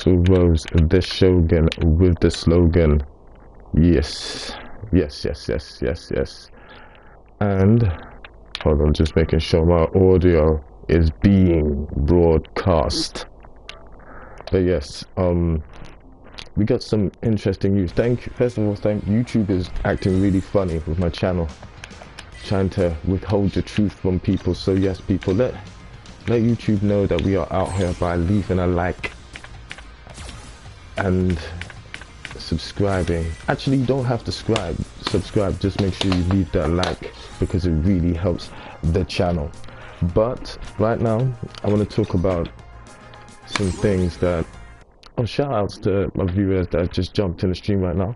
So rose the Shogun with the slogan, yes, yes, yes, yes, yes, yes. And hold on, just making sure my audio is being broadcast. But yes, we got some interesting news. First of all, YouTube is acting really funny with my channel, trying to withhold the truth from people. So yes, people, let YouTube know that we are out here by leaving a like and subscribing. Actually, you don't have to subscribe, just make sure you leave that like, because it really helps the channel. But right now I want to talk about some things that, shout outs to my viewers that just jumped in the stream right now.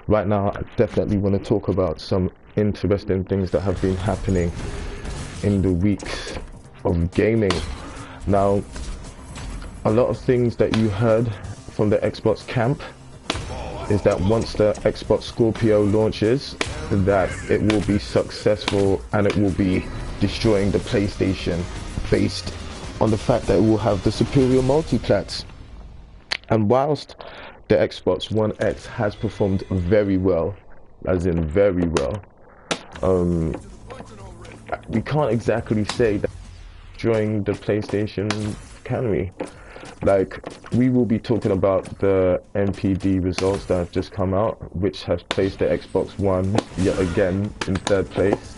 I definitely want to talk about some interesting things that have been happening in the weeks of gaming. Now, a lot of things that you heard from the Xbox camp is that once the Xbox Scorpio launches, that it will be successful and it will be destroying the PlayStation, based on the fact that it will have the superior multiplats. And whilst the Xbox One X has performed very well, as in very well, we can't exactly say that destroying the PlayStation, can we? Like, we will be talking about the NPD results that have just come out, which has placed the Xbox One yet again in third place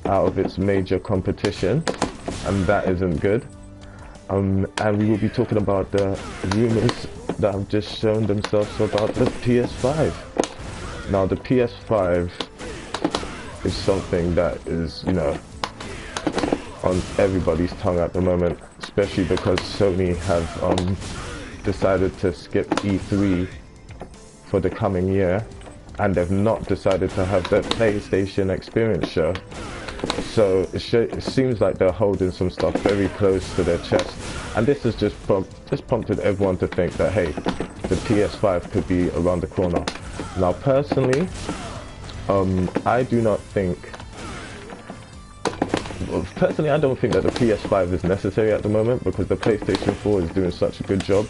out of its major competition, and that isn't good. And we will be talking about the rumors that have just shown themselves about the PS5. Now, the PS5 is something that is, you know, on everybody's tongue at the moment, especially because Sony have decided to skip E3 for the coming year, and they've not decided to have the PlayStation Experience show. So it seems like they're holding some stuff very close to their chest, and this has just prompted everyone to think that, hey, the PS5 could be around the corner. Now, personally, I don't think that the PS5 is necessary at the moment, because the PlayStation 4 is doing such a good job.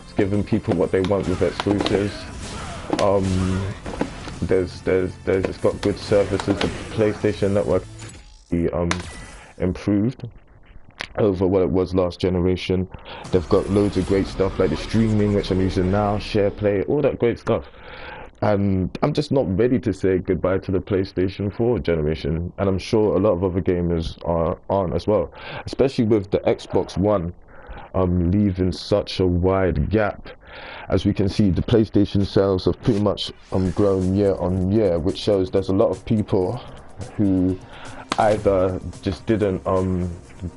It's giving people what they want with exclusives. It's got good services. The PlayStation Network improved over what it was last generation. They've got loads of great stuff like the streaming, which I'm using now, share play, all that great stuff. And I'm just not ready to say goodbye to the PlayStation 4 generation, and I'm sure a lot of other gamers aren't as well, especially with the Xbox One leaving such a wide gap. As we can see, the PlayStation sales have pretty much grown year on year, which shows there's a lot of people who either just didn't who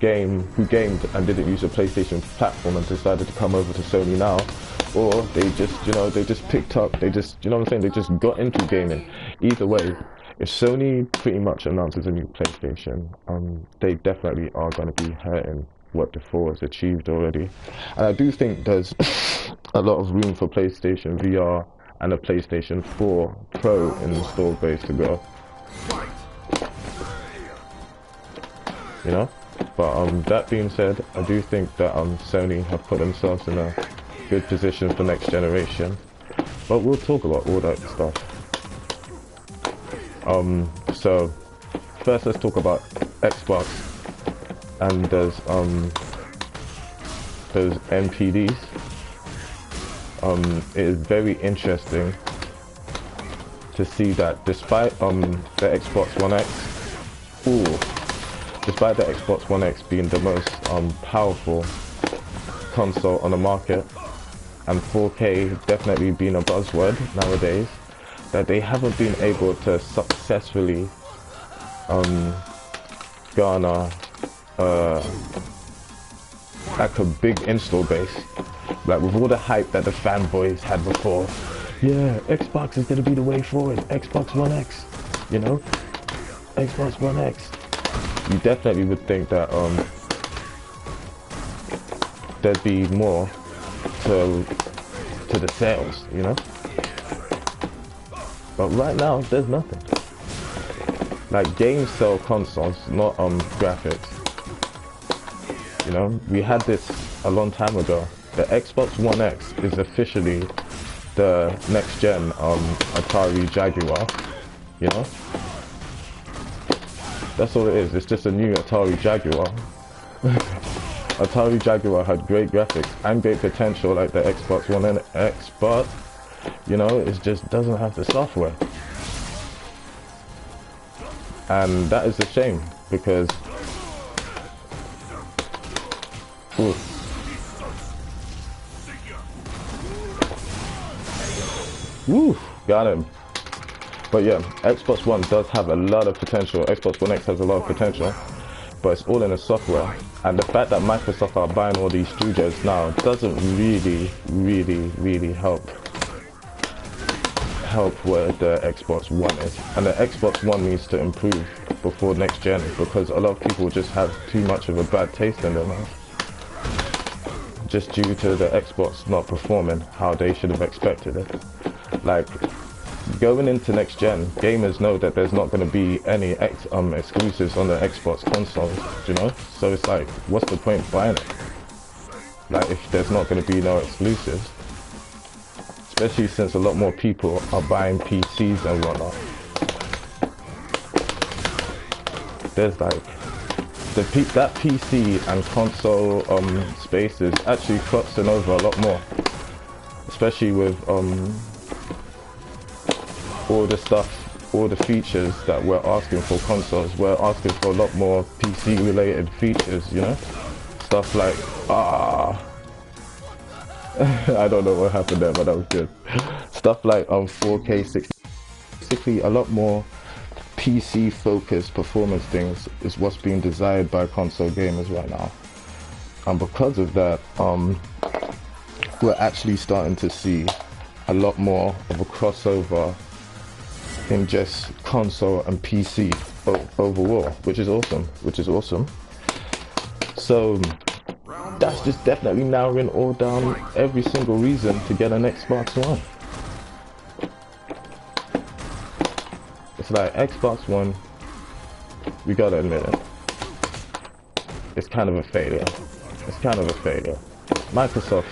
gamed and didn't use a PlayStation platform and decided to come over to Sony now, or they just, you know, they just picked up, they just, you know what I'm saying, they just got into gaming. Either way, if Sony pretty much announces a new PlayStation, they definitely are going to be hurting what the 4 has achieved already. And I do think there's a lot of room for PlayStation VR and a PlayStation 4 Pro in the install base to go, you know. But that being said, I do think that Sony have put themselves in a good position for next generation. But we'll talk about all that stuff. So first, let's talk about Xbox and those NPDs. It is very interesting to see that despite the Xbox One X, despite the Xbox One X being the most powerful console on the market, and 4K definitely being a buzzword nowadays, that they haven't been able to successfully garner like a big install base. Like, with all the hype that the fanboys had before, yeah, Xbox is gonna be the way forward, Xbox One X, you know, Xbox One X. You definitely would think that there'd be more to the sales, you know. But right now, there's nothing. Like, games sell consoles, not graphics. You know, we had this a long time ago. the Xbox One X is officially the next gen Atari Jaguar, you know? That's all it is. It's just a new Atari Jaguar. Atari Jaguar had great graphics and great potential like the Xbox One X, but you know, it just doesn't have the software. And that is a shame because ooh. Woo, got him. But yeah, Xbox One does have a lot of potential. Xbox One X has a lot of potential, but it's all in the software. And the fact that Microsoft are buying all these studios now doesn't really help where the Xbox One is. And the Xbox One needs to improve before next gen because a lot of people just have too much of a bad taste in their mouth. Just due to the Xbox not performing how they should have expected it. Like, going into next gen, gamers know that there's not going to be any exclusives on the Xbox consoles, you know? So it's like, what's the point buying it? Like, if there's not going to be no exclusives. Especially since a lot more people are buying PCs and whatnot. There's like, that PC and console space is actually crossing over a lot more. Especially with all the stuff, all the features that we're asking for consoles. We're asking for a lot more PC related features, you know? Stuff like, I don't know what happened there, but that was good. Stuff like 4K 60, basically a lot more PC focused performance things is what's being desired by console gamers right now. And because of that, we're actually starting to see a lot more of a crossover in just console and PC overall, which is awesome. So that's just definitely narrowing all down every single reason to get an Xbox One. It's like Xbox One, we gotta admit it, it's kind of a failure. Microsoft,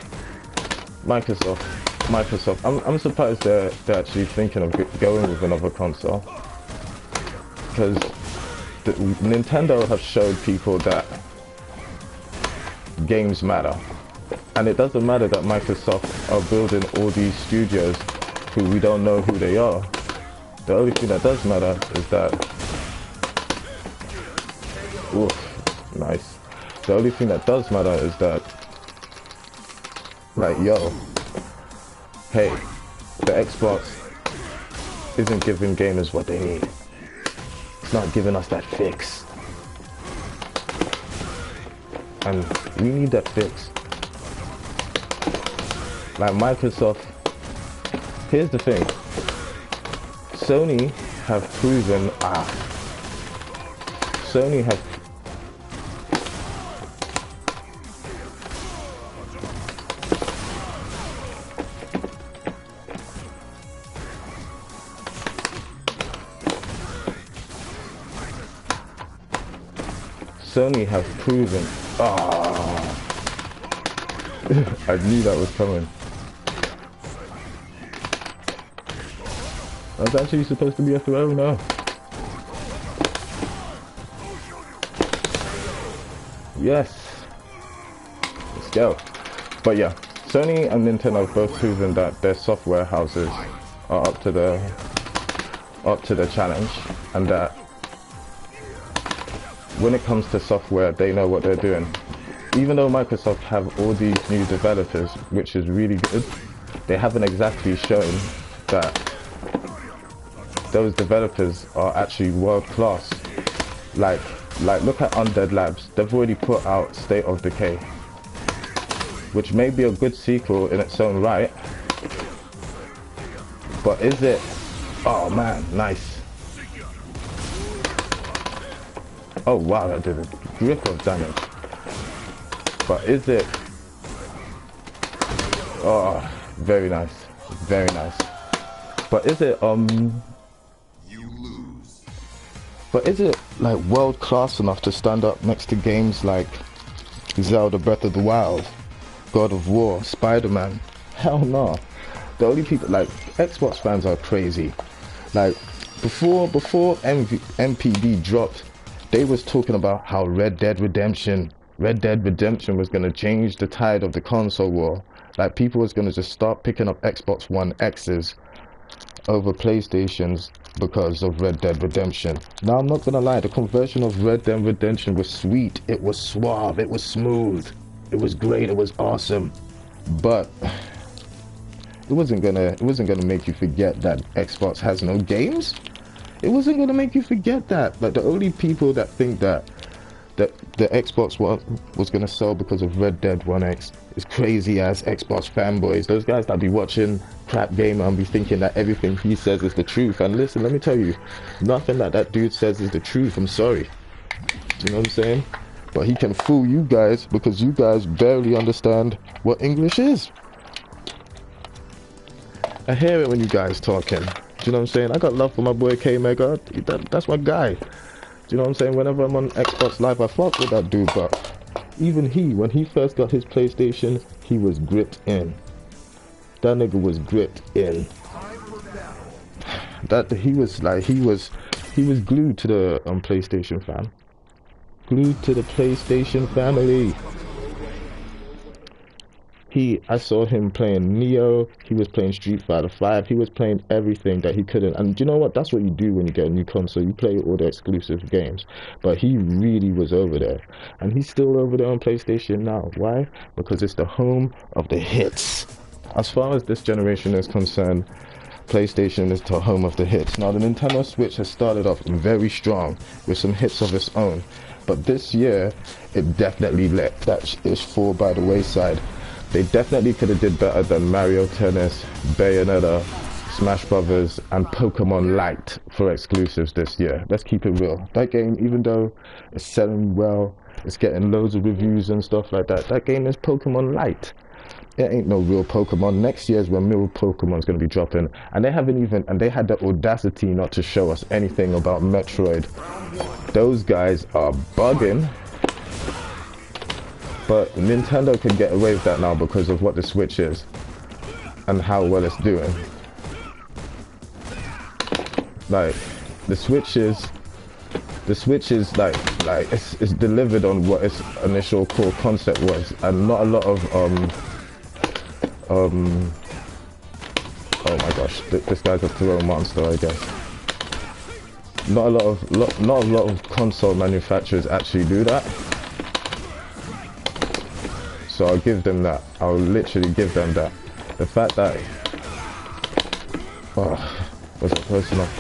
I'm surprised they're actually thinking of going with another console. Because Nintendo have showed people that games matter. And it doesn't matter that Microsoft are building all these studios who we don't know who they are. The only thing that does matter is that... Oof, nice. The only thing that does matter is that... Like, yo, hey, the Xbox isn't giving gamers what they need. It's not giving us that fix. And we need that fix. Like Microsoft, here's the thing. Sony have proven, Sony have proven, I knew that was coming. That's actually supposed to be a throw now. Yes. Let's go. But yeah, Sony and Nintendo have both proven that their software houses are up to the challenge, and that when it comes to software, they know what they're doing. Even though Microsoft have all these new developers, which is really good, they haven't exactly shown that those developers are actually world class. Like look at Undead Labs. They've already put out State of Decay, which may be a good sequel in its own right, but is it? Oh man, nice. Oh wow, that did a grip of damage. But is it? Oh, very nice, very nice. But is it You lose. But is it like world class enough to stand up next to games like Zelda Breath of the Wild, God of War, Spider-Man. Hell no. The only people, like, Xbox fans are crazy. Like, before NPD dropped, they was talking about how Red Dead Redemption was gonna change the tide of the console war. Like, people was gonna just start picking up Xbox One X's over PlayStations because of Red Dead Redemption. Now, I'm not gonna lie, the conversion of Red Dead Redemption was sweet, it was suave, it was smooth, it was great, it was awesome. But it wasn't gonna make you forget that Xbox has no games. It wasn't gonna make you forget that. Like, the only people that think that the Xbox One was gonna sell because of Red Dead 1X is crazy ass Xbox fanboys. Those guys that be watching Crap Gamer and be thinking that everything he says is the truth. And listen, let me tell you, nothing that dude says is the truth. I'm sorry. Do you know what I'm saying? But he can fool you guys because you guys barely understand what English is. I hear it when you guys talking. Do you know what I'm saying? I got love for my boy K Mega. That's my guy. Do you know what I'm saying? Whenever I'm on Xbox Live, I fuck with that dude. But even when he first got his PlayStation, he was gripped in. That nigga was gripped in. That he was glued to the PlayStation, fam. Glued to the PlayStation family. I saw him playing Neo, he was playing Street Fighter 5, he was playing everything that he couldn't. And do you know what? That's what you do when you get a new console. You play all the exclusive games. But he really was over there. And he's still over there on PlayStation now. Why? Because it's the home of the hits. As far as this generation is concerned, PlayStation is the home of the hits. Now, the Nintendo Switch has started off very strong with some hits of its own. But this year, it definitely let that ish fall by the wayside. They definitely could have did better than Mario Tennis, Bayonetta, Smash Brothers, and Pokemon Light for exclusives this year. Let's keep it real. That game, even though it's selling well, it's getting loads of reviews and stuff like that, that game is Pokemon Light. It ain't no real Pokemon. Next year is when real Pokemon's gonna be dropping, and they had the audacity not to show us anything about Metroid. Those guys are bugging. But Nintendo can get away with that now because of what the Switch is and how well it's doing. Like, the Switch is like it's delivered on what its initial core concept was, and not a lot of oh my gosh, this guy's a throw monster, I guess. Not a lot of console manufacturers actually do that. So I'll give them that. I'll literally give them that. The fact that... Oh, was it close enough?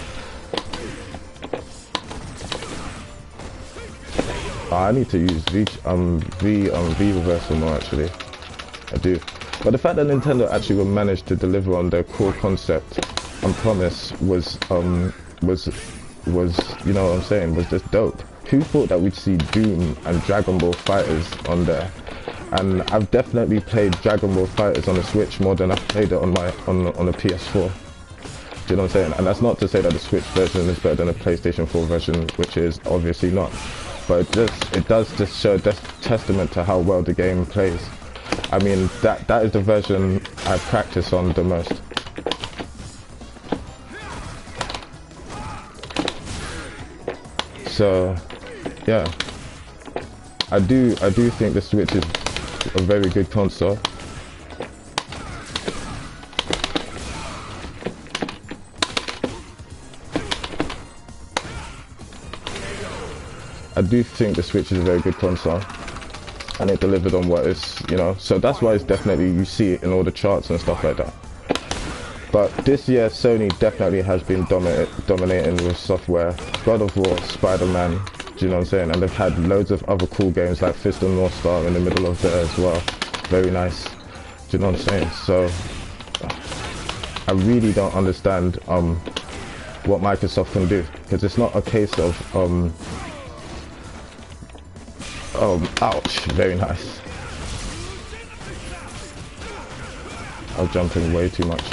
Oh, I need to use V reversal more actually. I do. But the fact that Nintendo actually managed to deliver on their core concept and promise was you know what I'm saying, was just dope. Who thought that we'd see Doom and Dragon Ball Fighters on there? And I've definitely played Dragon Ball Fighters on the Switch more than I've played it on the PS4. Do you know what I'm saying? And that's not to say that the Switch version is better than the PlayStation 4 version, which is obviously not. But it does just show testament to how well the game plays. I mean, that is the version I practice on the most. So, yeah. I do think the Switch is a very good console. I do think the Switch is a very good console, and it delivered on what is, you know, so that's why it's definitely, you see it in all the charts and stuff like that. But this year, Sony definitely has been dominating with software. God of War, Spider-Man, do you know what I'm saying? And they've had loads of other cool games like Fist of North Star in the middle of there as well. Very nice. Do you know what I'm saying? So I really don't understand what Microsoft can do, because it's not a case of ouch, very nice. I was jumping way too much.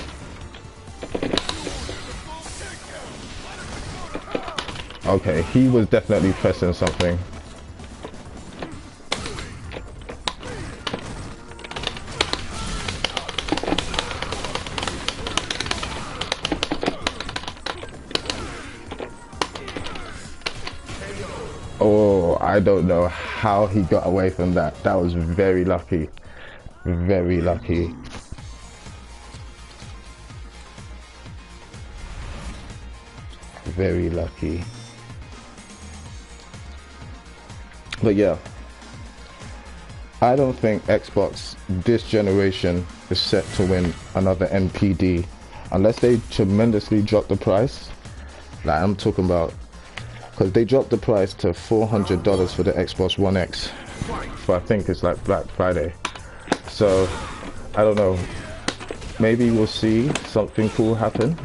Okay, he was definitely pressing something. I don't know how he got away from that. That was very lucky. Very lucky. Very lucky. But yeah, I don't think Xbox this generation is set to win another NPD unless they tremendously drop the price. Like I'm talking about, because they dropped the price to $400 for the Xbox One X for I think it's like Black Friday. So I don't know, maybe we'll see something cool happen.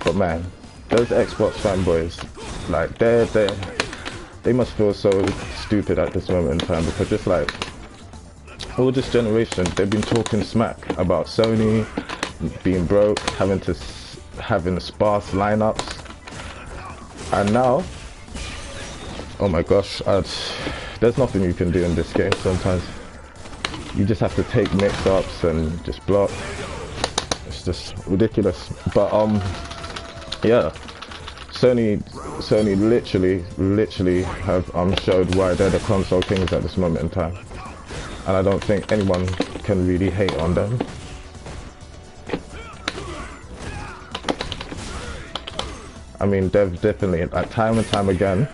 But man, those Xbox fanboys, like they must feel so stupid at this moment in time, because it's like all this generation they've been talking smack about Sony being broke, having sparse lineups, and now, oh my gosh, there's nothing you can do in this game. Sometimes you just have to take mix-ups and just block. It's just ridiculous. But yeah, Sony literally have showed why they're the console kings at this moment in time, and I don't think anyone can really hate on them. I mean, they've definitely, like, time and time again,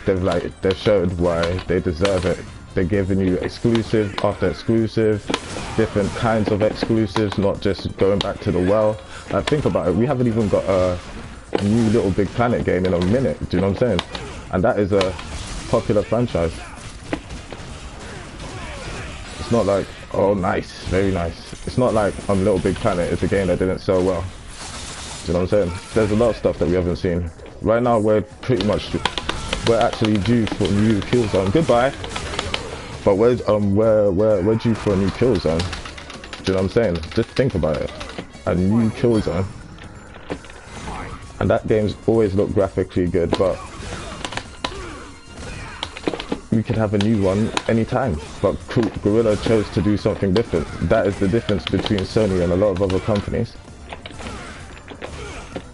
they've showed why they deserve it. They're giving you exclusive after exclusive, different kinds of exclusives, not just going back to the well. Like, think about it, we haven't even got a new Little Big Planet game in a minute, do you know what I'm saying? And that is a popular franchise. It's not like, oh nice, very nice. It's not like Little Big Planet is a game that didn't sell well. Do you know what I'm saying? There's a lot of stuff that we haven't seen. Right now we're actually due for a new Killzone. Goodbye. But we're due for a new Killzone. Do you know what I'm saying? Just think about it. A new Killzone. And that game's always looked graphically good, but we could have a new one anytime. But Guerrilla chose to do something different. That is the difference between Sony and a lot of other companies.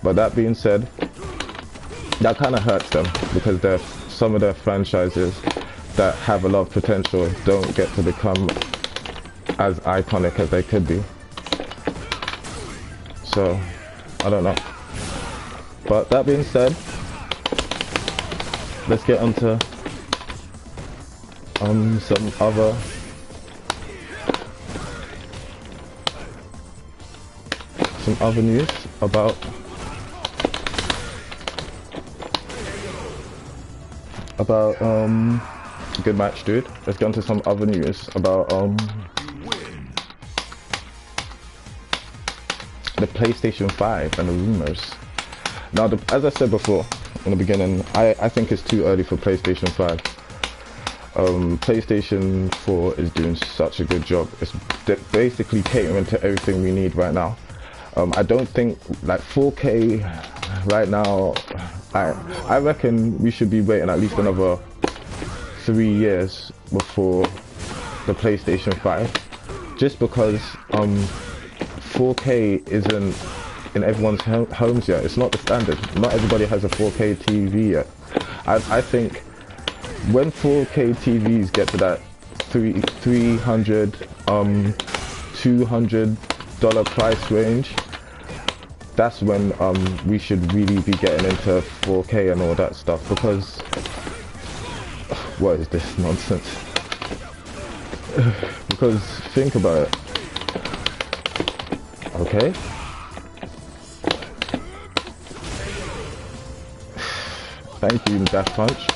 But that being said, that kind of hurts them, because some of their franchises that have a lot of potential don't get to become as iconic as they could be. So, I don't know. But that being said, let's get onto some other news about good match, dude. Let's get into some other news about the PlayStation 5 and the rumors. Now, as I said before in the beginning, I think it's too early for PlayStation 5. PlayStation 4 is doing such a good job. It's basically catering to everything we need right now. I don't think, like, 4K right now, I reckon we should be waiting at least another 3 years before the PlayStation 5, just because 4K isn't in everyone's homes yet. It's not the standard. Not everybody has a 4K TV yet. I think when 4K TVs get to that $300, $200 price range, that's when we should really be getting into 4K and all that stuff, because what is this nonsense? Because think about it. Okay, thank you, Dash Punch.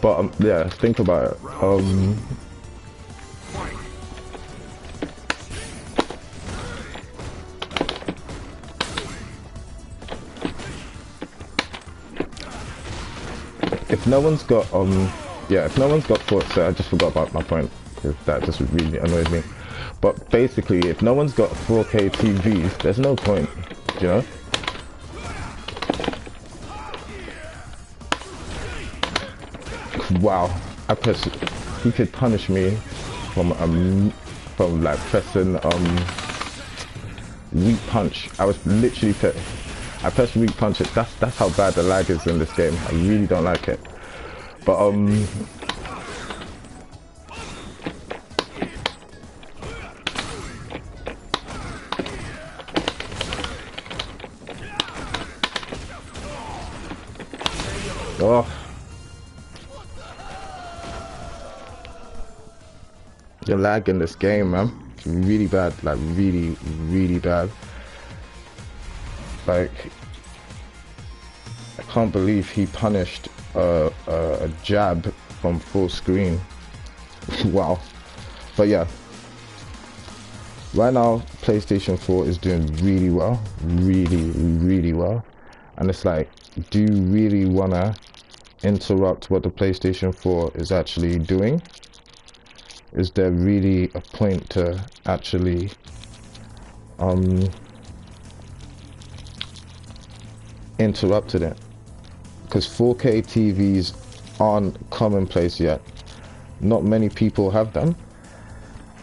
But yeah, think about it. If no one's got if no one's got Forza, I just forgot about my point, because that just really annoyed me. But basically, if no one's got 4K TVs, there's no point, you know? Wow, he could punish me from like pressing weak punch. I was literally I press weak punch it. That's how bad the lag is in this game. I really don't like it. But oh, the lag in this game, man, it's really bad. Like really, really bad. Like, I can't believe he punished a jab from full screen. Wow. But yeah, right now PlayStation 4 is doing really well, really well, and it's like, do you really wanna interrupt what the PlayStation 4 is actually doing? Is there really a point to actually interrupting it? Because 4K TVs aren't commonplace yet. Not many people have them,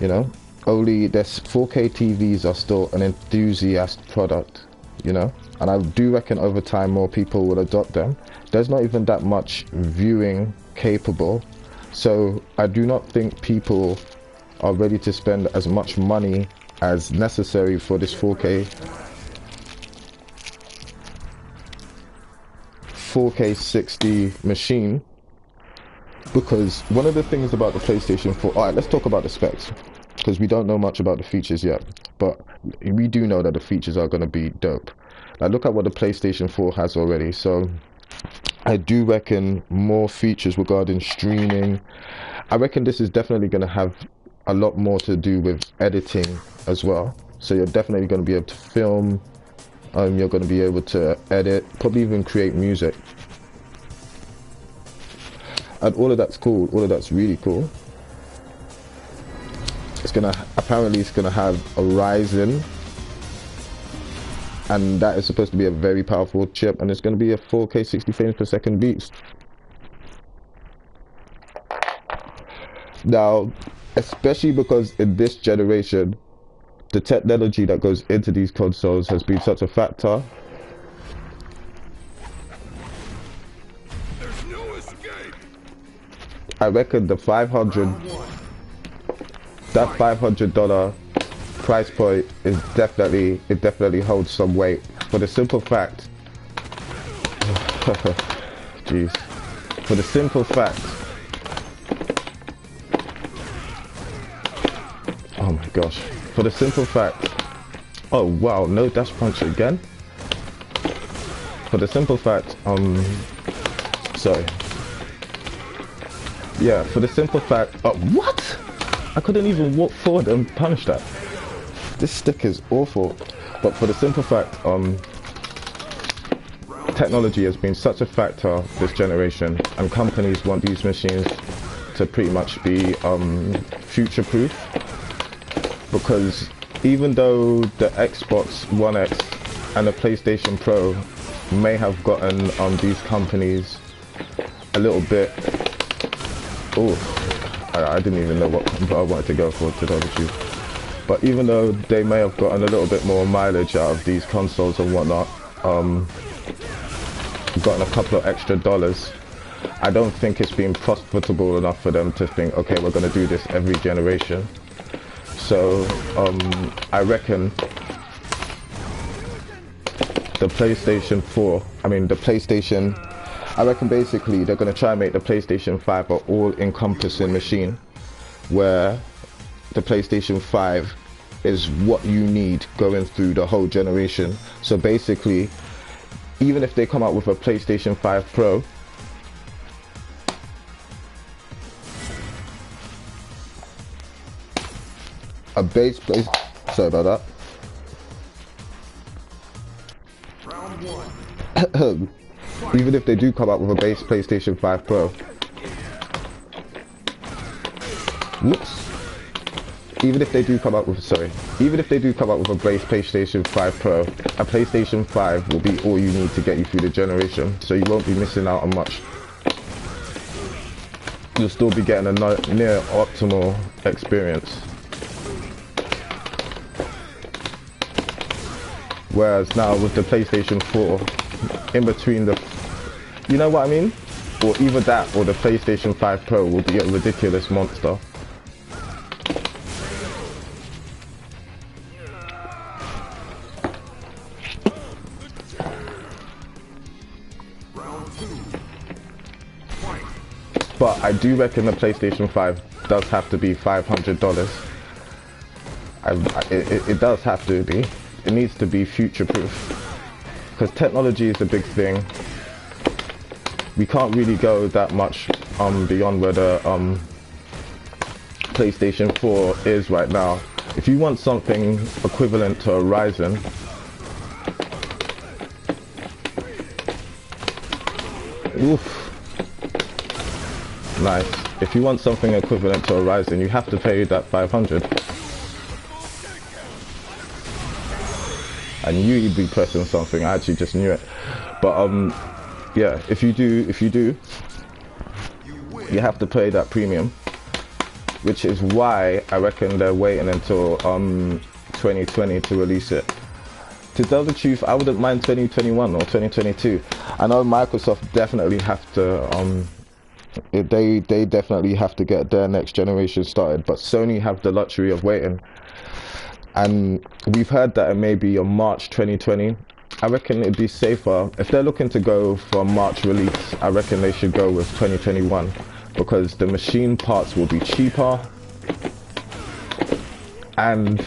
you know. Only this 4K TVs are still an enthusiast product, you know, and I do reckon over time more people will adopt them. There's not even that much viewing capable, so I do not think people are ready to spend as much money as necessary for this 4K 60 machine. Because one of the things about the PlayStation 4, alright, let's talk about the specs, because we don't know much about the features yet, but we do know that the features are going to be dope. Like, look at what the PlayStation 4 has already. So I do reckon more features regarding streaming. I reckon this is definitely going to have a lot more to do with editing as well. So you're definitely going to be able to film, you're going to be able to edit, probably even create music. And all of that's cool, all of that's really cool. It's gonna, apparently it's gonna have a Ryzen, and that is supposed to be a very powerful chip, and it's gonna be a 4K 60 frames per second beast. Now, especially because in this generation, the technology that goes into these consoles has been such a factor. I reckon the that $500 price point is definitely, it definitely holds some weight, for the simple fact, jeez, for the simple fact, oh my gosh, for the simple fact, oh wow, no dash punch again, for the simple fact, sorry. Yeah, for the simple fact, what? I couldn't even walk forward and punish that. This stick is awful. But for the simple fact, technology has been such a factor this generation, and companies want these machines to pretty much be future-proof. Because even though the Xbox One X and the PlayStation Pro may have gotten these companies a little bit, I didn't even know what I wanted to go for, to tell the truth. But even though they may have gotten a little bit more mileage out of these consoles and whatnot, gotten a couple of extra dollars, I don't think it's been profitable enough for them to think, okay, we're going to do this every generation. So I reckon the PlayStation 4, I reckon basically they're going to try and make the PlayStation 5 an all-encompassing machine, where the PlayStation 5 is what you need going through the whole generation. So basically, even if they come out with a PlayStation 5 Pro, a base place, sorry about that. Round one. Even if they do come out with a base PlayStation 5 Pro, whoops. Even if they do come out with, even if they do come out with a base PlayStation 5 Pro, a PlayStation 5 will be all you need to get you through the generation, so you won't be missing out on much. You'll still be getting a near optimal experience. Whereas now with the PlayStation 4, in between the, you know what I mean? Or either that or the PlayStation 5 Pro will be a ridiculous monster. But I do reckon the PlayStation 5 does have to be $500. It does have to be. It needs to be future-proof. Because technology is a big thing. We can't really go that much beyond where the PlayStation 4 is right now. If you want something equivalent to a Ryzen, oof. Nice. If you want something equivalent to a Ryzen, you have to pay that 500. I knew you'd be pressing something. I actually just knew it. But yeah, if you do, you have to pay that premium, which is why I reckon they're waiting until 2020 to release it. To tell the truth, I wouldn't mind 2021 or 2022. I know Microsoft definitely have to they definitely have to get their next generation started, but Sony have the luxury of waiting. And we've heard that it may be a March 2020. I reckon it'd be safer if they're looking to go for a March release. I reckon they should go with 2021 because the machine parts will be cheaper and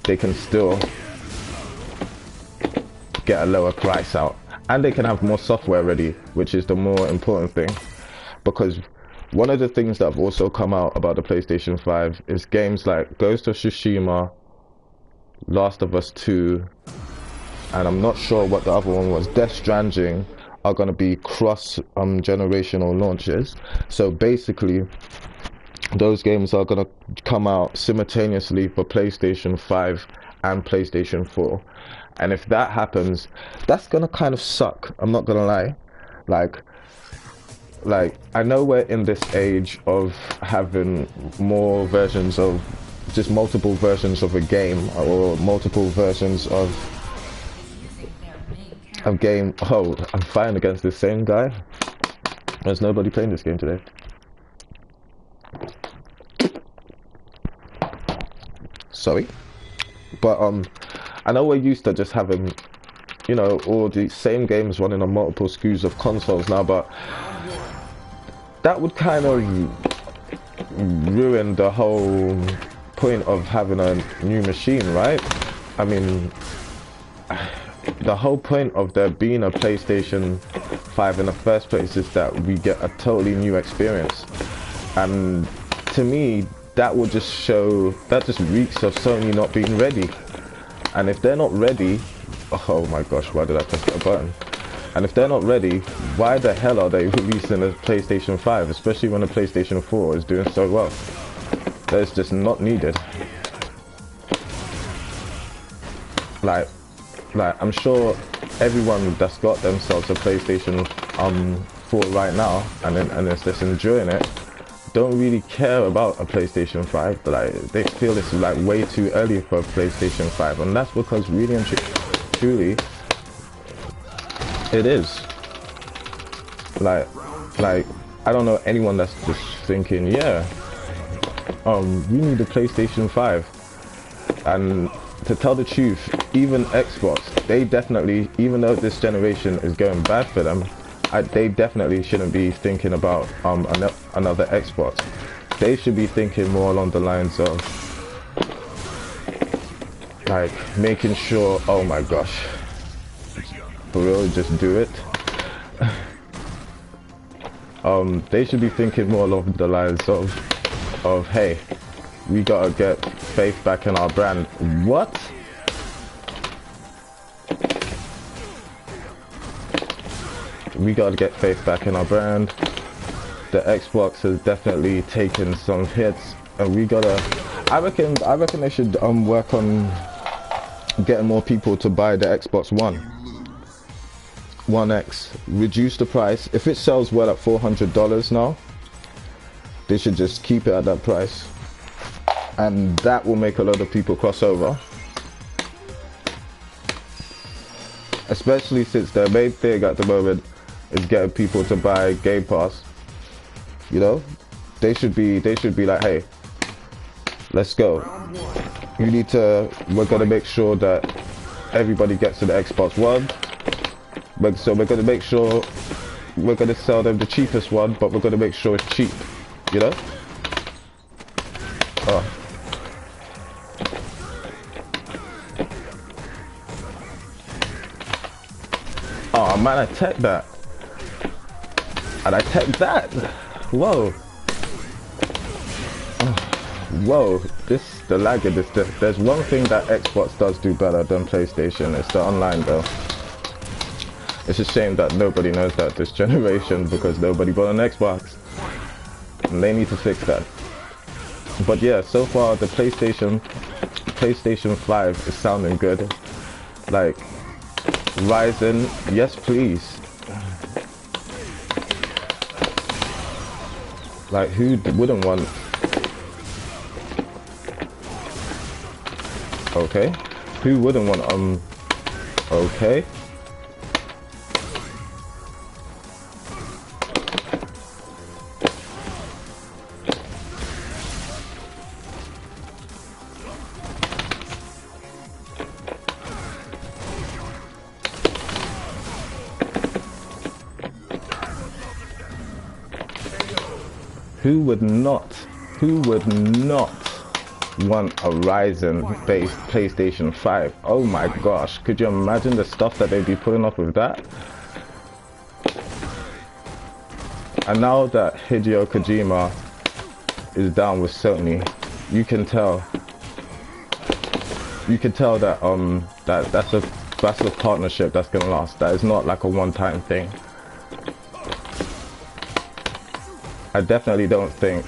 they can still get a lower price out, and they can have more software ready, which is the more important thing. Because one of the things that have also come out about the PlayStation 5 is games like Ghost of Tsushima, Last of Us 2, and I'm not sure what the other one was, Death Stranding, are going to be cross-generational launches. So basically, those games are going to come out simultaneously for PlayStation 5 and PlayStation 4. And if that happens, that's going to kind of suck. I'm not going to lie. Like, I know we're in this age of having more versions of, just multiple versions of a game, or multiple versions of game. Oh, I'm fighting against the same guy. There's nobody playing this game today. Sorry. But I know we're used to just having, you know, all the same games running on multiple SKUs of consoles now, but that would kind of ruin the whole point of having a new machine, right? I mean, the whole point of there being a PlayStation 5 in the first place is that we get a totally new experience. And to me, that will just show, that just reeks of Sony not being ready. And if they're not ready, oh my gosh, why did I press that button? And if they're not ready, why the hell are they releasing a PlayStation 5, especially when the PlayStation 4 is doing so well? That's just not needed. Like I'm sure everyone that's got themselves a PlayStation 4 right now and is just enjoying it, don't really care about a PlayStation 5, but like they feel it's like way too early for a PlayStation 5, and that's because really and truly it is. Like I don't know anyone that's just thinking, yeah, we need a PlayStation 5. And to tell the truth, even Xbox, they definitely, even though this generation is going bad for them, they definitely shouldn't be thinking about another Xbox. They should be thinking more along the lines of like making sure, oh my gosh, for real, just do it. They should be thinking more along the lines of hey, we gotta get faith back in our brand. What? We gotta get faith back in our brand. The Xbox has definitely taken some hits, and we gotta. I reckon they should work on getting more people to buy the Xbox One X. Reduce the price. If it sells well at $400 now, they should just keep it at that price. and that will make a lot of people cross over. Especially since their main thing at the moment is getting people to buy Game Pass. You know, they should be like, hey, let's go. We're gonna make sure that everybody gets an Xbox One. So we're gonna make sure we're gonna sell them the cheapest one, but we're gonna make sure it's cheap. You know? Oh. Oh man, I tech that. And I tech that. Whoa. Oh. Whoa. The lag in this. There's one thing that Xbox does do better than PlayStation. It's the online though. It's a shame that nobody knows that this generation because nobody bought an Xbox. And they need to fix that. But yeah, so far the PlayStation 5 is sounding good. Like, Ryzen, yes please. Like, who wouldn't want? Okay, who wouldn't want? Okay. Who would not want a Ryzen-based PlayStation 5? Oh my gosh, could you imagine the stuff that they'd be putting up with that? And now that Hideo Kojima is down with Sony, you can tell that that's a partnership that's gonna last. That is not like a one-time thing. I definitely don't think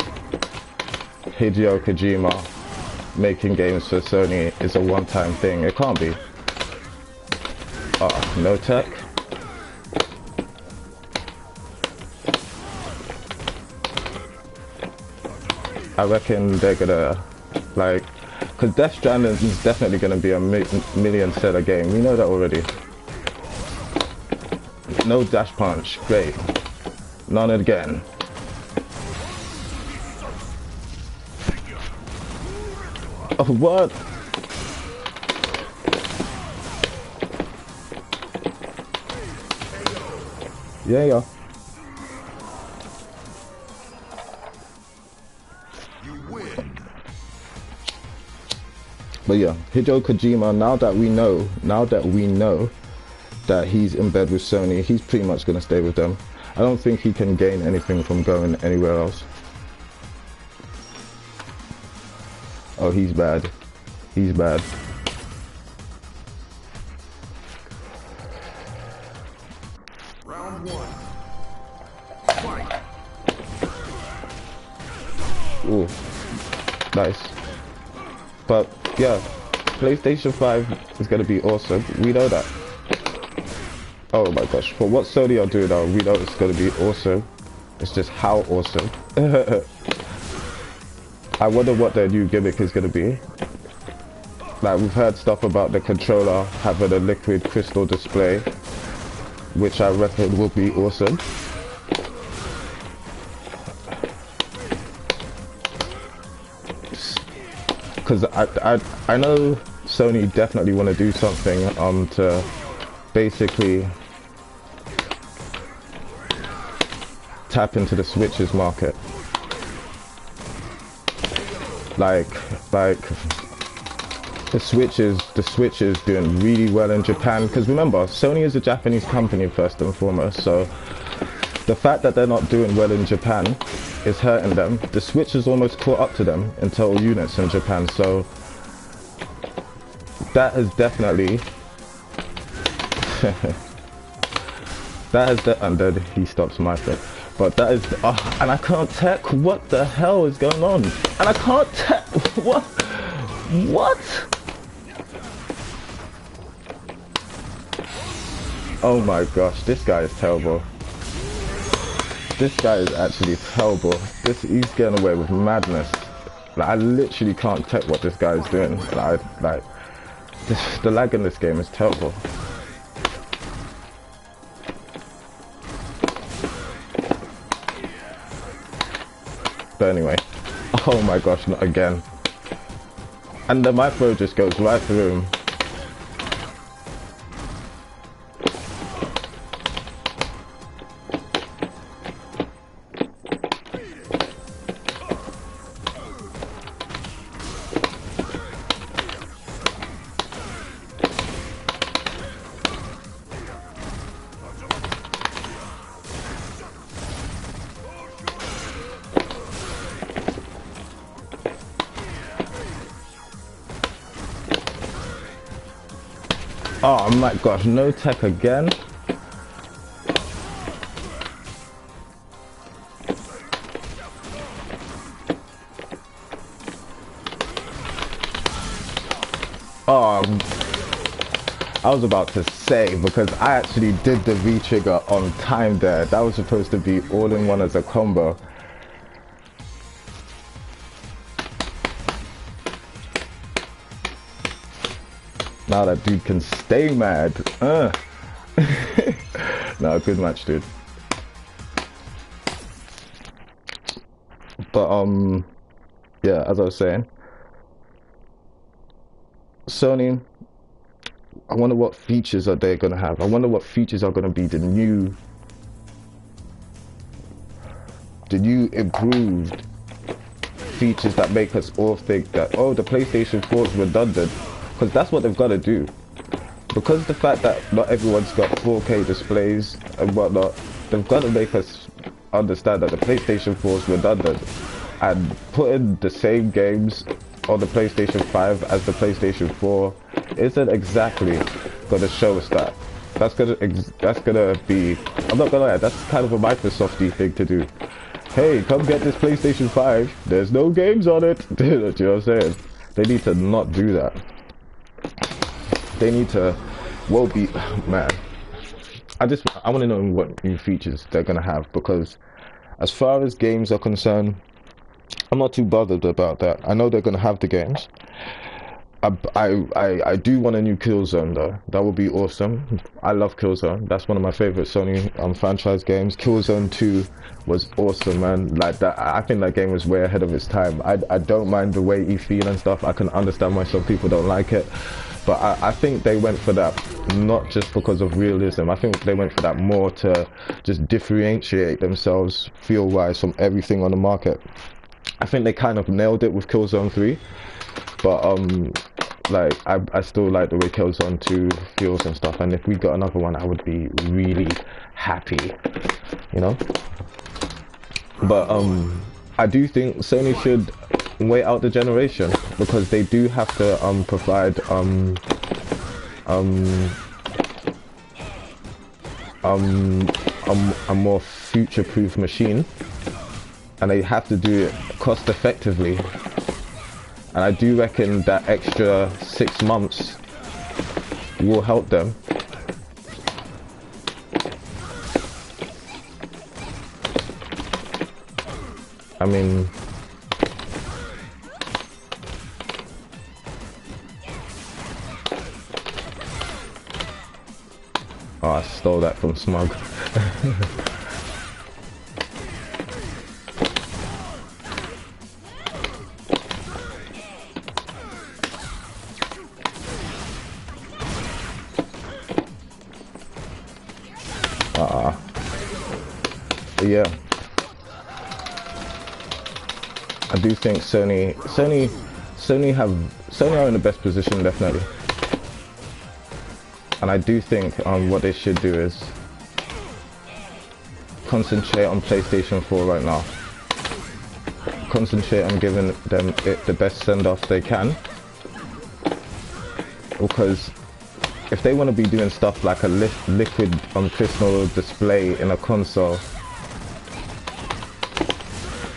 Hideo Kojima making games for Sony is a one-time thing. It can't be. No tech. I reckon they're gonna, like, because Death Stranding is definitely gonna be a million seller game. We know that already. No dash punch. Great. None again. Oh, what? Yeah, yeah. You win. But yeah, Hideo Kojima, now that we know that he's in bed with Sony, he's pretty much gonna stay with them. I don't think he can gain anything from going anywhere else. Oh, he's bad. He's bad. Round one. Fight. Ooh, nice. But yeah, PlayStation 5 is gonna be awesome. We know that. Oh my gosh, but what Sony are doing now, we know it's gonna be awesome. It's just how awesome. I wonder what their new gimmick is gonna be. Like, we've heard stuff about the controller having a liquid crystal display, which I reckon will be awesome. Because I know Sony definitely want to do something to basically tap into the Switches market. Like the Switch is doing really well in Japan, because remember, Sony is a Japanese company first and foremost, so the fact that they're not doing well in Japan is hurting them. The Switch has almost caught up to them in total units in Japan, so that has definitely and then he stops my thing. But that is, and I can't tech. What the hell is going on? And I can't tech. What? Oh my gosh, this guy is terrible. This guy is actually terrible. He's getting away with madness. Like I literally can't detect what this guy is doing. Like the lag in this game is terrible. But anyway, oh my gosh, not again. And then my throw just goes right through him. Oh my gosh, no tech again. Oh, I was about to say, because I actually did the V-trigger on time there. That was supposed to be all in one as a combo. Now that dude can stay mad. No, good match, dude. But yeah, as I was saying, Sony, I wonder what features are they gonna have. I wonder what features are gonna be the new improved features that make us all think that, oh, the PlayStation 4 is redundant, because that's what they've got to do. Because the fact that not everyone's got 4K displays and whatnot, they've got to make us understand that the PlayStation 4 is redundant, and putting the same games on the PlayStation 5 as the PlayStation 4 isn't exactly going to show us that. That's gonna be, I'm not gonna lie, that's kind of a Microsoft-y thing to do. Hey, come get this PlayStation 5. There's no games on it. Do you know what I'm saying? They need to not do that. They need to, well, be, man. I want to know what new features they're gonna have, because as far as games are concerned, I'm not too bothered about that. I know they're gonna have the games. I do want a new Killzone though. That would be awesome. I love Killzone. That's one of my favorite Sony franchise games. Killzone 2 was awesome, man. Like that, I think that game was way ahead of its time. I don't mind the way you feel and stuff. I can understand why some people don't like it, but I think they went for that not just because of realism. I think they went for that more to just differentiate themselves feel-wise from everything on the market. I think they kind of nailed it with Killzone 3. But like I still like the way Killzone 2 feels and stuff, and if we got another one I would be really happy, you know. But I do think Sony should wait out the generation, because they do have to provide a more future-proof machine, and they have to do it cost effectively. And I do reckon that extra 6 months will help them. I mean, oh, I stole that from Smug. Yeah, I do think Sony are in the best position, definitely. And I do think what they should do is concentrate on PlayStation 4 right now. Concentrate on giving them the best send-off they can, because if they want to be doing stuff like a liquid crystal display in a console,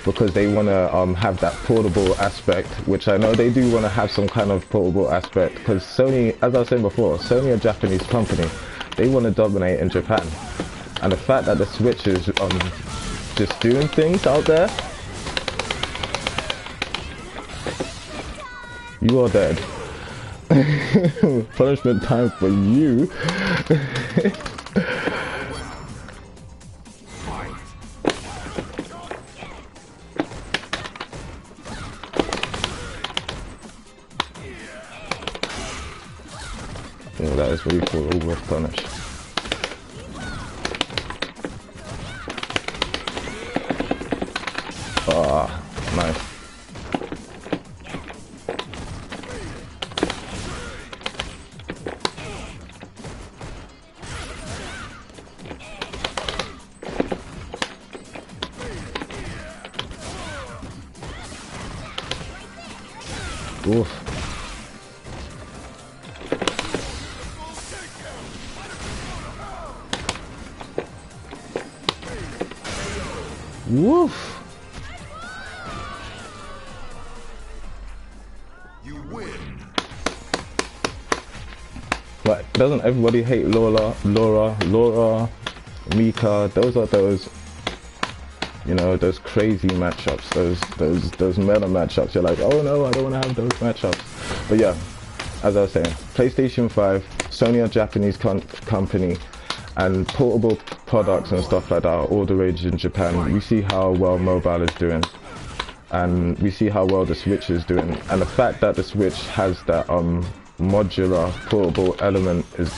because they want to have that portable aspect, which I know they do want to have some kind of portable aspect, because Sony, as I was saying before, Sony are a Japanese company. They want to dominate in Japan, and the fact that the Switch is just doing things out there, You are dead. Punishment time for you. Yeah, that is what you call over punish. Ah, nice. Oof. Woof. You win. Like, doesn't everybody hate Laura, Mika? Those are those, you know, those crazy matchups, those meta matchups. You're like, oh no, I don't want to have those matchups. But yeah, as I was saying, PlayStation 5, Sony, a Japanese company, and portable products and stuff like that are all the rage in Japan. We see how well mobile is doing, and we see how well the Switch is doing, and the fact that the Switch has that modular portable element is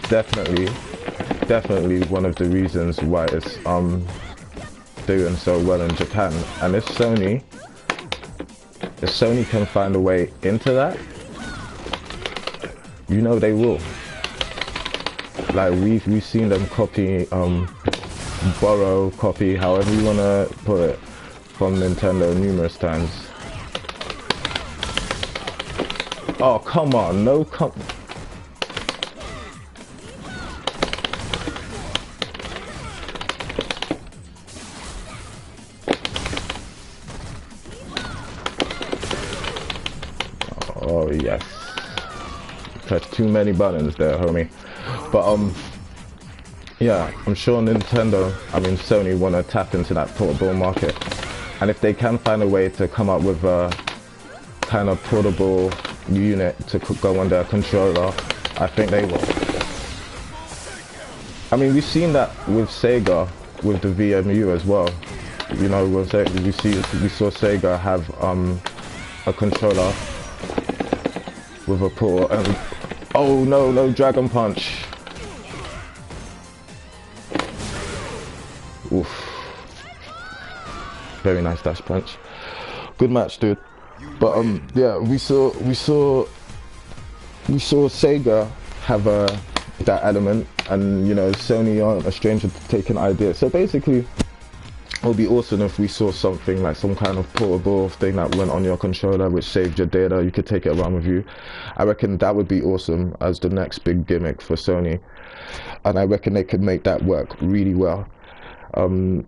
definitely one of the reasons why it's doing so well in Japan. And if Sony can find a way into that, you know they will. Like we've seen them copy, borrow, copy, however you wanna put it, from Nintendo numerous times. Oh come on, no come. Oh yes, press too many buttons there, homie. But yeah, I'm sure Sony want to tap into that portable market, and if they can find a way to come up with a kind of portable unit to go on their controller, I think they will. I mean, we've seen that with Sega with the VMU as well. You know, we saw Sega have a controller with a port, and oh no, Dragon Punch. Oof. Very nice dash punch. Good match, dude. But yeah, we saw Sega have that element, and you know, Sony aren't a stranger to taking ideas. So basically, it would be awesome if we saw something like some kind of portable thing that went on your controller which saved your data. You could take it around with you. I reckon that would be awesome as the next big gimmick for Sony, and I reckon they could make that work really well.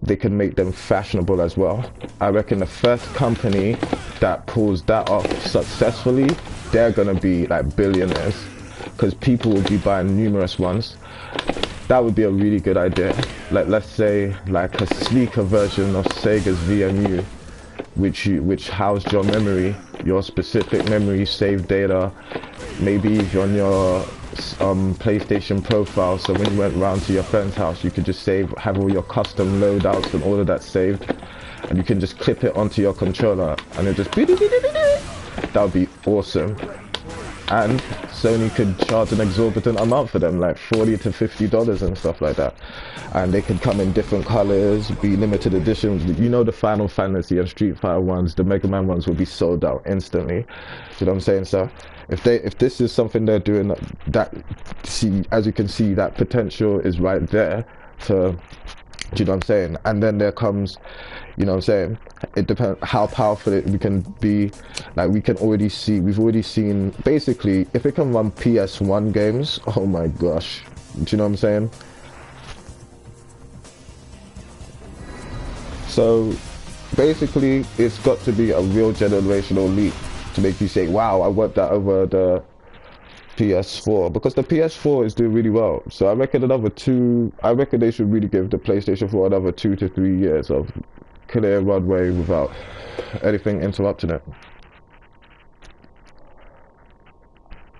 They can make them fashionable as well. I reckon the first company that pulls that off successfully, they're gonna be like billionaires, because people will be buying numerous ones. That would be a really good idea. Like, let's say like a sleeker version of Sega's VMU, which housed your memory, your specific memory saved data, maybe even on your PlayStation profile, so when you went round to your friend's house, you could just have all your custom loadouts and all of that saved, and you can just clip it onto your controller, and it just that would be awesome. And Sony could charge an exorbitant amount for them, like $40 to $50 and stuff like that, and they could come in different colors, be limited editions. You know, the Final Fantasy and Street Fighter ones, the Mega Man ones will be sold out instantly. You know what I'm saying? So if this is something they're doing, as you can see, that potential is right there to, do you know what I'm saying? And then there comes, you know what I'm saying, it depends how powerful we can be. Like, we've already seen, basically, if it can run PS1 games, oh my gosh, do you know what I'm saying? So basically, it's got to be a real generational leap to make you say, wow, I worked that over the PS4, because the PS4 is doing really well. So I reckon they should really give the PlayStation 4 another 2 to 3 years of clear runway without anything interrupting it.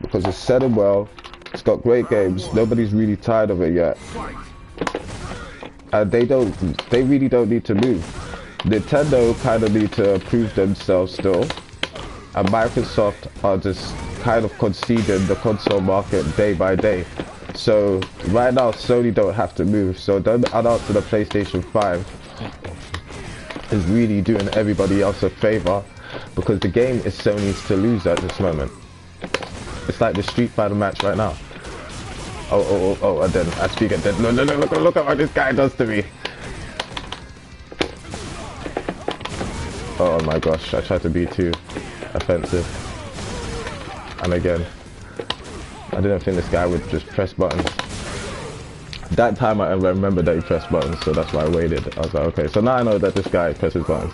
because it's selling well. It's got great games. Nobody's really tired of it yet. And they really don't need to move. Nintendo kind of need to prove themselves still. And Microsoft are just kind of conceding the console market day by day. So right now Sony don't have to move. So them announcing the PlayStation 5 is really doing everybody else a favor, because the game is Sony's to lose at this moment. It's like the Street Fighter match right now. Oh, and then I speak and then no, look at what this guy does to me. Oh my gosh, I tried to be too offensive. And again, I didn't think this guy would just press buttons. That time I remember that he pressed buttons, so that's why I waited. I was like, okay, so now I know that this guy presses buttons.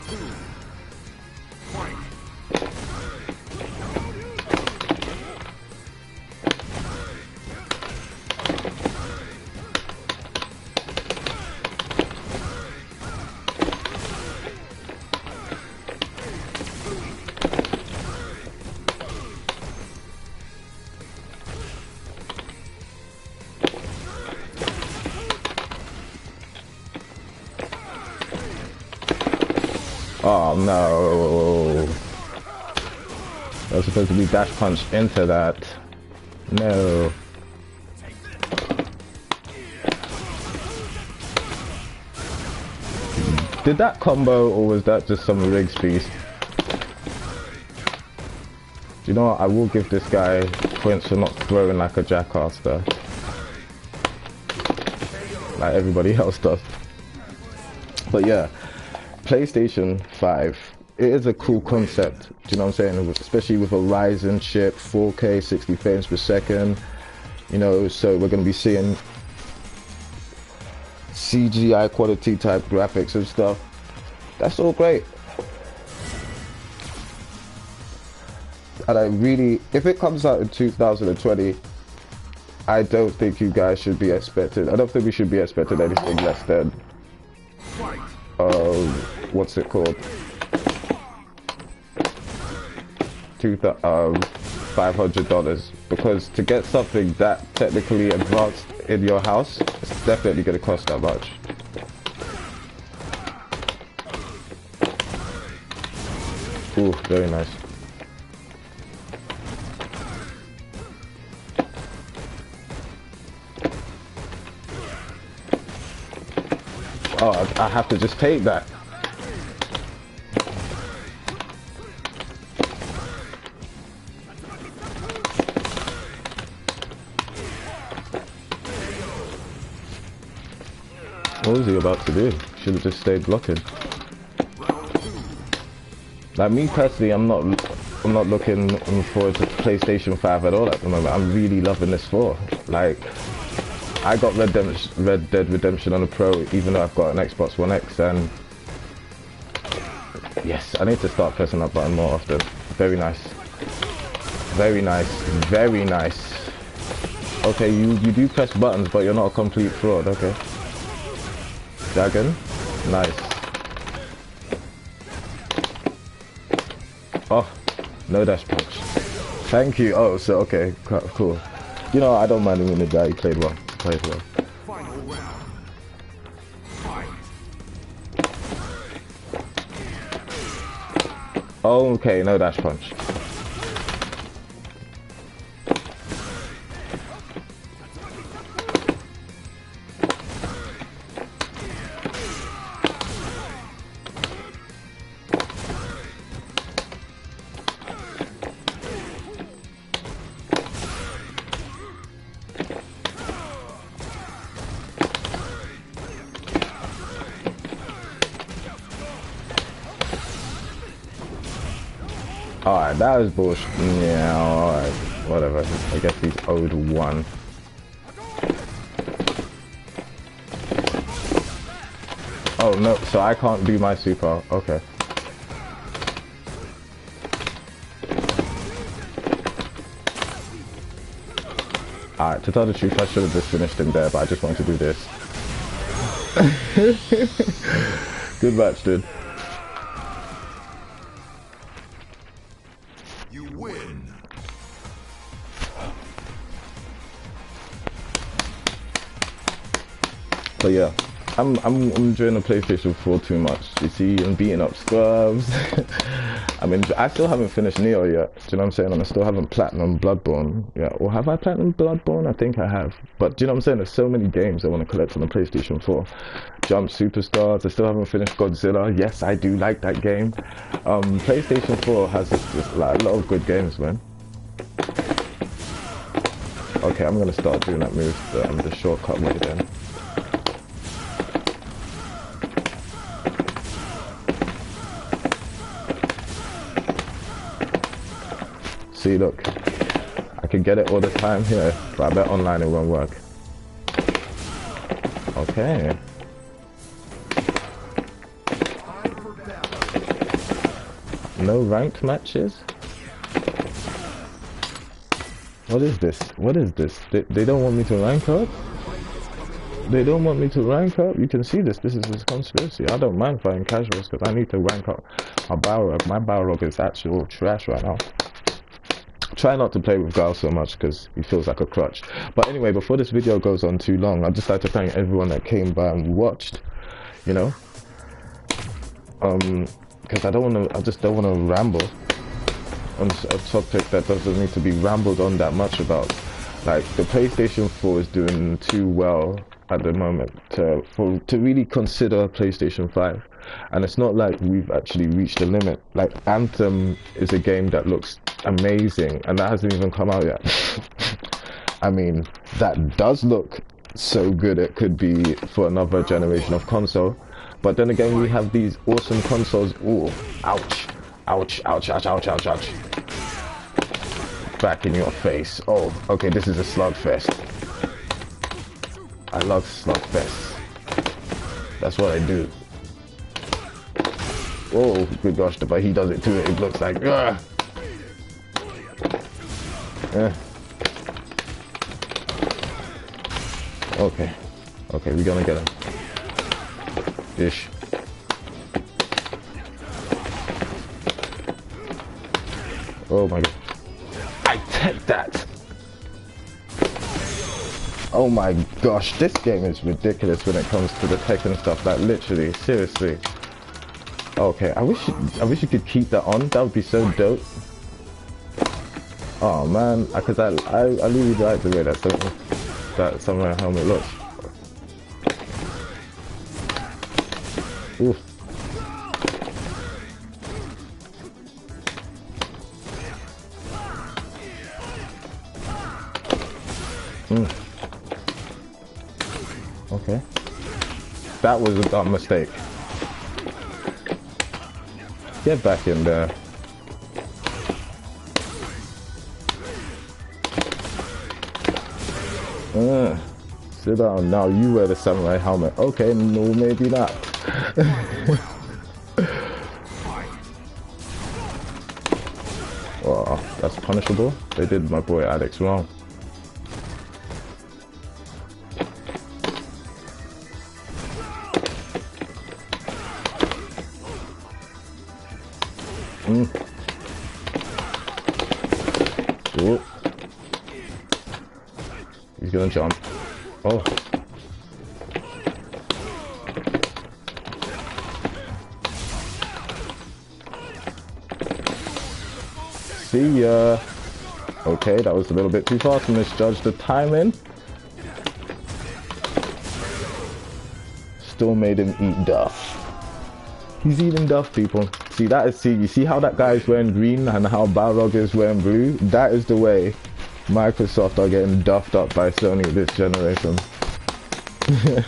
Oh no. I was supposed to be dash punch into that. No. Did that combo, or was that just some rigs piece? Do you know what? I will give this guy points for not throwing like a jackass though. Like everybody else does. But yeah. PlayStation 5, it is a cool concept, do you know what I'm saying, especially with a Ryzen chip, 4K, 60 frames per second, you know, so we're going to be seeing CGI quality type graphics and stuff. That's all great. And I really, if it comes out in 2020, I don't think you guys should be expecting, I don't think we should be expecting anything less than what's it called? $500, because to get something that technically advanced in your house, it's definitely going to cost that much. Ooh, very nice. Oh, I have to just take that. What was he about to do? Should have just stayed blocking. Like me personally, I'm not looking forward to PlayStation 5 at all at the moment. I'm really loving this 4. Like, I got Red Dead Redemption on the Pro, even though I've got an Xbox One X, and yes, I need to start pressing that button more often. Very nice. Very nice. Very nice. Okay, you do press buttons, but you're not a complete fraud, okay. Dragon. Nice. Oh, no dash punch. Thank you. Oh, so, okay, cool. You know, I don't mind him in the guy, he played well. Played well. Final round. Fight. Oh, okay, no dash punch. Alright, that was bullshit. Yeah, alright. Whatever. I guess he's owed 1. Oh no, so I can't do my super. Okay. Alright, to tell the truth, I should have just finished him there, but I just wanted to do this. Good match, dude. You win. But yeah, I'm enjoying the PlayStation 4 too much. You see, I'm beating up scrubs. I still haven't finished Neo yet. Do you know what I'm saying? And I still haven't platinum Bloodborne. Yeah, or have I platinum Bloodborne? I think I have. But do you know what I'm saying? There's so many games I want to collect on the PlayStation 4. Jump Superstars. I still haven't finished Godzilla. Yes, I do like that game. PlayStation 4 has like a lot of good games, man. Okay, I'm gonna start doing that move, the shortcut way then. See, look, I can get it all the time here, but I bet online it won't work. Okay. No ranked matches? What is this? What is this? They don't want me to rank up? They don't want me to rank up? You can see this. This is a conspiracy. I don't mind fighting casuals because I need to rank up my Balrog. My Balrog is actual trash right now. Try not to play with Gal so much because he feels like a crutch. But anyway, before this video goes on too long, I'd just like to thank everyone that came by and watched, you know. Because I just don't want to ramble on a topic that doesn't need to be rambled on that much about. Like, the PlayStation 4 is doing too well at the moment to really consider PlayStation 5. And it's not like we've actually reached the limit. Like, Anthem is a game that looks amazing and that hasn't even come out yet. I mean, that does look so good it could be for another generation of console. But then again, we have these awesome consoles. Ooh, ouch. Ouch, ouch, ouch, ouch, ouch, ouch. Back in your face. Oh, okay, this is a slugfest. I love slugfests. That's what I do. Oh, good gosh, but he does it too. It looks like, ugh. Okay. Okay, we're gonna get him. Ish. Oh my god. I take that! Oh my gosh, this game is ridiculous when it comes to the tech and stuff. Like, literally, seriously. Okay, I wish you could keep that on. That would be so dope. Oh man, because I really like the way that samurai helmet looks. Oof. Okay. That was a dumb mistake. Get back in there. Sit down. Now you wear the samurai helmet. Okay, no, maybe not. Oh, that's punishable. They did my boy Alex wrong. Ooh. He's gonna jump. Oh. See ya. Okay, that was a little bit too fast to misjudge the timing. Still made him eat duff. He's eating duff, people. See, that is, you see how that guy is wearing green and how Balrog is wearing blue? That is the way Microsoft are getting duffed up by Sony this generation.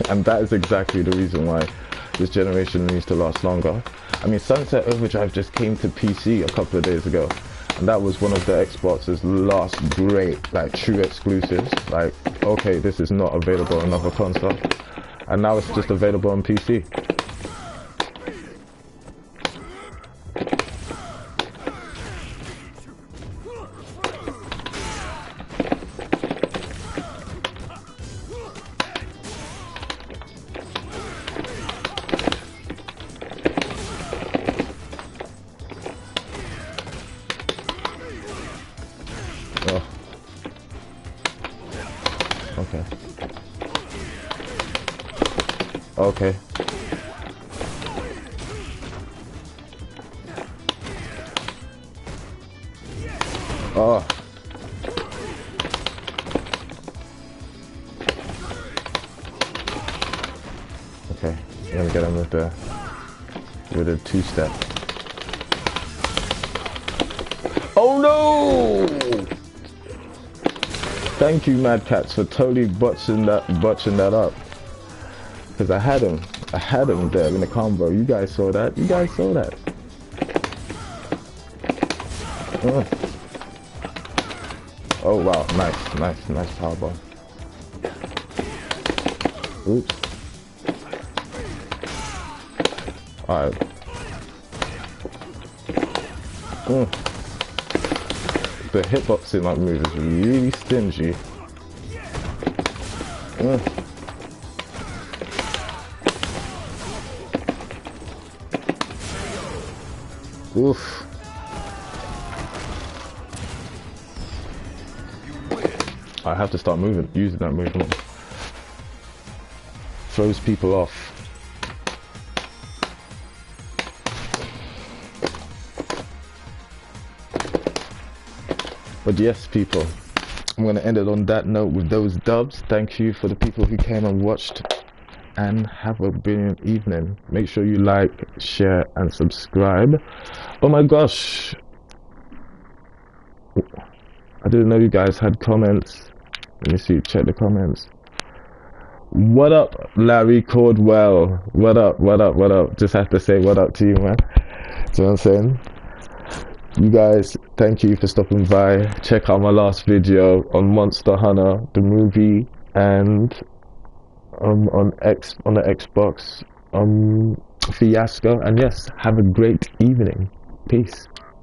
And that is exactly the reason why this generation needs to last longer. I mean, Sunset Overdrive just came to PC a couple of days ago. And that was one of the Xbox's last great, like, true exclusives. Like, okay, this is not available on another console. And now it's just available on PC. Oh. Okay. Okay. Oh. Okay. I'm gonna get him with a two-step. Oh no! Thank you, Mad Cats, for totally botching that up. Because I had him there in the combo. You guys saw that. You guys saw that. Oh wow, nice powerbomb. Oops. Alright. The hitboxing like move is really stingy. Oof. I have to start using that movement. Throws people off. But yes, people, I'm going to end it on that note with those dubs. Thank you for the people who came and watched, and have a brilliant evening. Make sure you like, share, and subscribe. Oh my gosh, I didn't know you guys had comments. Let me see, check the comments. What up, Larry Cordwell? What up, what up, what up? Just have to say what up to you, man. Do you know what I'm saying? You guys, thank you for stopping by. Check out my last video on Monster Hunter, the movie, and on the Xbox Fiasco. And yes, have a great evening. Peace.